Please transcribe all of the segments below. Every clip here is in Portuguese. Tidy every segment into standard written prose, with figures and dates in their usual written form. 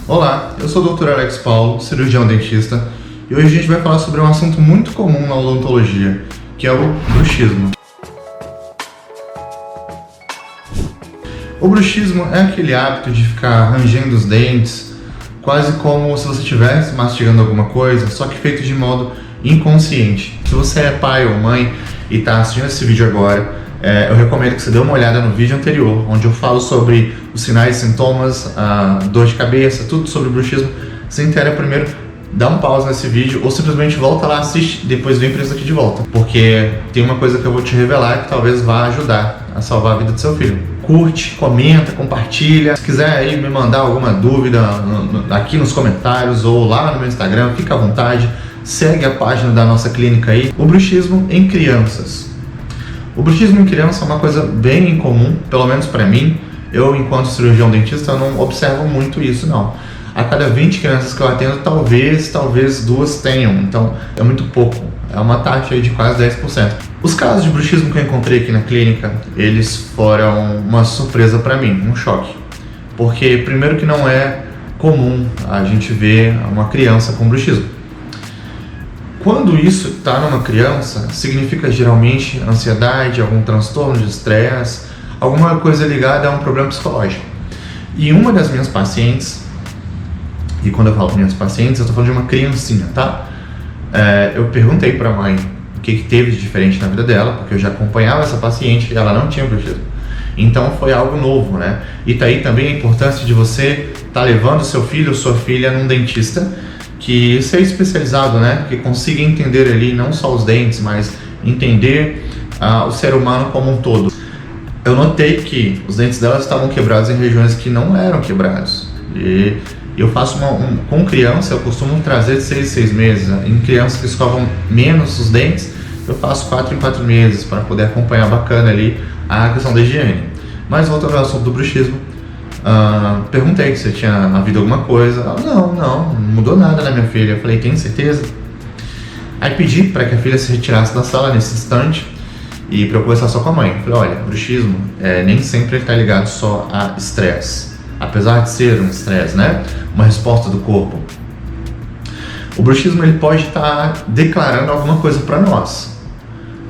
Olá, eu sou o Dr. Alex Paulo, cirurgião dentista, e hoje a gente vai falar sobre um assunto muito comum na odontologia, que é o bruxismo. O bruxismo é aquele hábito de ficar rangendo os dentes, quase como se você estivesse mastigando alguma coisa, só que feito de modo inconsciente. Se você é pai ou mãe e está assistindo esse vídeo agora, eu recomendo que você dê uma olhada no vídeo anterior, onde eu falo sobre os sinais e sintomas, a dor de cabeça, tudo sobre bruxismo. Se inteira primeiro, dá um pause nesse vídeo ou simplesmente volta lá, assiste, depois vem para isso aqui de volta. Porque tem uma coisa que eu vou te revelar que talvez vá ajudar a salvar a vida do seu filho. Curte, comenta, compartilha. Se quiser aí me mandar alguma dúvida aqui nos comentários ou lá no meu Instagram, fica à vontade. Segue a página da nossa clínica aí. O bruxismo em crianças. O bruxismo em criança é uma coisa bem incomum, pelo menos para mim. Eu, enquanto cirurgião dentista, não observo muito isso, não. A cada 20 crianças que eu atendo, talvez duas tenham. Então, é muito pouco. É uma taxa aí de quase 10%. Os casos de bruxismo que eu encontrei aqui na clínica, eles foram uma surpresa para mim, um choque. Porque, primeiro, que não é comum a gente ver uma criança com bruxismo. Quando isso está numa criança, significa geralmente ansiedade, algum transtorno de estresse, alguma coisa ligada a um problema psicológico. E uma das minhas pacientes, e quando eu falo minhas pacientes, eu estou falando de uma criancinha, tá? Eu perguntei para a mãe o que teve de diferente na vida dela, porque eu já acompanhava essa paciente e ela não tinha bruxismo. Então foi algo novo, né? E tá aí também a importância de você estar levando seu filho ou sua filha num dentista que seja especializado, né? Que consiga entender ali não só os dentes, mas entender o ser humano como um todo. Eu notei que os dentes dela estavam quebrados em regiões que não eram quebrados. E eu faço com criança, eu costumo trazer de 6 em 6 meses. Né? Em crianças que escovam menos os dentes, eu faço 4 em 4 meses para poder acompanhar bacana ali a questão da higiene. Mas voltando ao assunto do bruxismo, perguntei se tinha havido alguma coisa. Ela, não mudou nada na minha filha. Eu falei, tem certeza? Aí pedi para que a filha se retirasse da sala nesse instante e para eu conversar só com a mãe. Eu falei, olha, bruxismo nem sempre está ligado só a estresse, apesar de ser um estresse, né? Uma resposta do corpo. O bruxismo ele pode estar declarando alguma coisa para nós.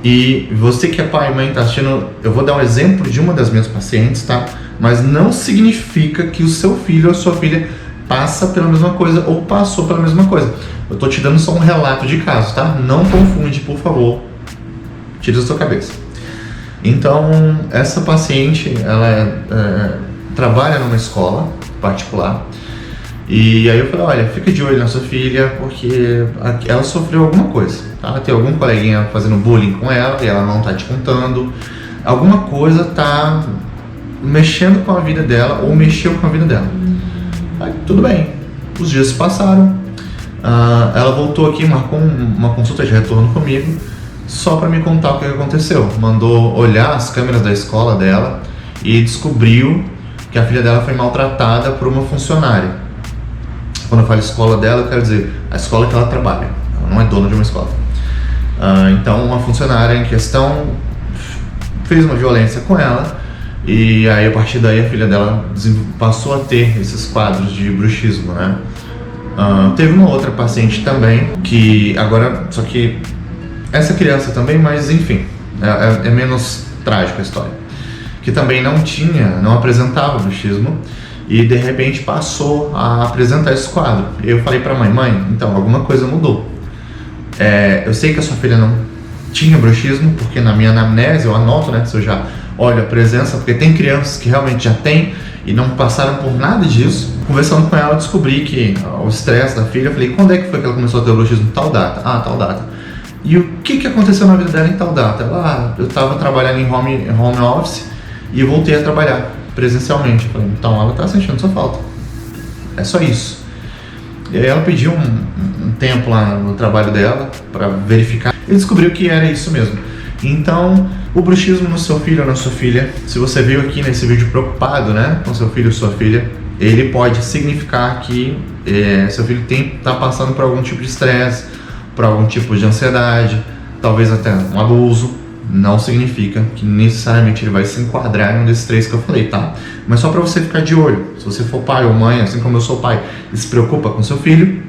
E você que é pai e mãe está assistindo, eu vou dar um exemplo de uma das minhas pacientes, tá? Mas não significa que o seu filho ou a sua filha passa pela mesma coisa ou passou pela mesma coisa. Eu tô te dando só um relato de caso, tá? Não confunde, por favor. Tira da sua cabeça. Então, essa paciente, ela trabalha numa escola particular. E aí eu falei, olha, fica de olho na sua filha, porque ela sofreu alguma coisa, tá? Tem algum coleguinha fazendo bullying com ela e ela não tá te contando. Alguma coisa tá mexendo com a vida dela ou mexeu com a vida dela. Aí, tudo bem, os dias se passaram, ela voltou aqui, marcou uma consulta de retorno comigo, só para me contar o que aconteceu. Mandou olhar as câmeras da escola dela e descobriu que a filha dela foi maltratada por uma funcionária. Quando eu falo escola dela, eu quero dizer a escola que ela trabalha. Ela não é dona de uma escola. Então, uma funcionária em questão fez uma violência com ela e aí, a partir daí, a filha dela passou a ter esses quadros de bruxismo, né? Teve uma outra paciente também, que agora, só que essa criança também, mas enfim, é menos trágica a história, que também não apresentava bruxismo e de repente passou a apresentar esse quadro. Eu falei pra mãe, então alguma coisa mudou. Eu sei que a sua filha não tinha bruxismo, porque na minha anamnese eu anoto, né, se eu já olho a presença, porque tem crianças que realmente já têm e não passaram por nada disso. Conversando com ela, eu descobri que o estresse da filha, eu falei, quando é que foi que ela começou a ter bruxismo? Tal data. Tal data. E o que aconteceu na vida dela em tal data? Ela, eu estava trabalhando em home office e eu voltei a trabalhar presencialmente. Eu falei, então ela está sentindo sua falta. É só isso. E aí ela pediu um tempo lá no trabalho dela para verificar e descobriu que era isso mesmo. Então, o bruxismo no seu filho ou na sua filha, se você veio aqui nesse vídeo preocupado, né, com seu filho ou sua filha, ele pode significar que seu filho está passando por algum tipo de estresse, por algum tipo de ansiedade, talvez até um abuso, não significa que necessariamente ele vai se enquadrar em um desses 3 que eu falei, tá? Mas só para você ficar de olho. Se você for pai ou mãe, assim como eu sou pai, e se preocupa com seu filho,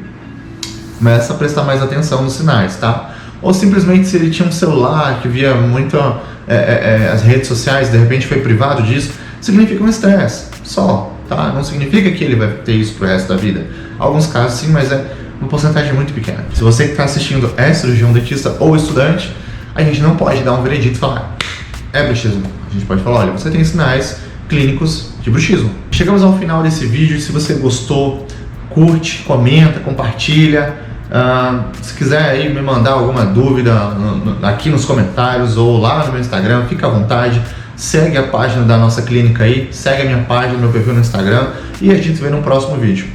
começa a prestar mais atenção nos sinais, tá? Ou simplesmente se ele tinha um celular que via muito as redes sociais, de repente foi privado disso, significa um estresse, só, tá? Não significa que ele vai ter isso pro resto da vida. Alguns casos sim, mas é uma porcentagem muito pequena. Se você que está assistindo é cirurgião dentista ou estudante, a gente não pode dar um veredito e falar, é bruxismo. A gente pode falar, olha, você tem sinais clínicos de bruxismo. Chegamos ao final desse vídeo. Se você gostou, curte, comenta, compartilha. Se quiser aí me mandar alguma dúvida aqui nos comentários ou lá no meu Instagram, fica à vontade. Segue a página da nossa clínica aí, segue a minha página, meu perfil no Instagram, e a gente se vê no próximo vídeo.